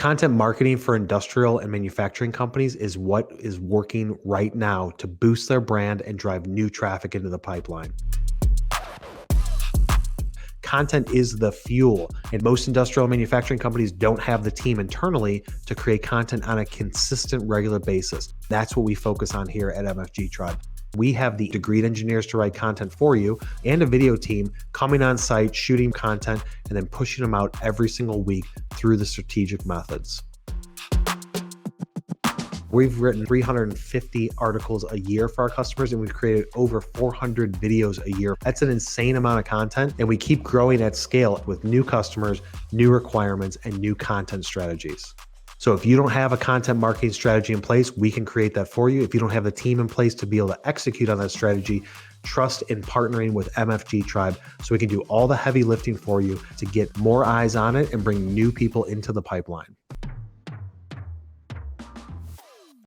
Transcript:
Content marketing for industrial and manufacturing companies is what is working right now to boost their brand and drive new traffic into the pipeline. Content is the fuel, and most industrial manufacturing companies don't have the team internally to create content on a consistent, regular basis. That's what we focus on here at MFG Tribe. We have the degreed engineers to write content for you and a video team coming on site, shooting content, and then pushing them out every single week through the strategic methods. We've written 350 articles a year for our customers, and we've created over 400 videos a year. That's an insane amount of content, and we keep growing at scale with new customers, new requirements, and new content strategies. So if you don't have a content marketing strategy in place, we can create that for you. If you don't have the team in place to be able to execute on that strategy, trust in partnering with MFG Tribe so we can do all the heavy lifting for you to get more eyes on it and bring new people into the pipeline.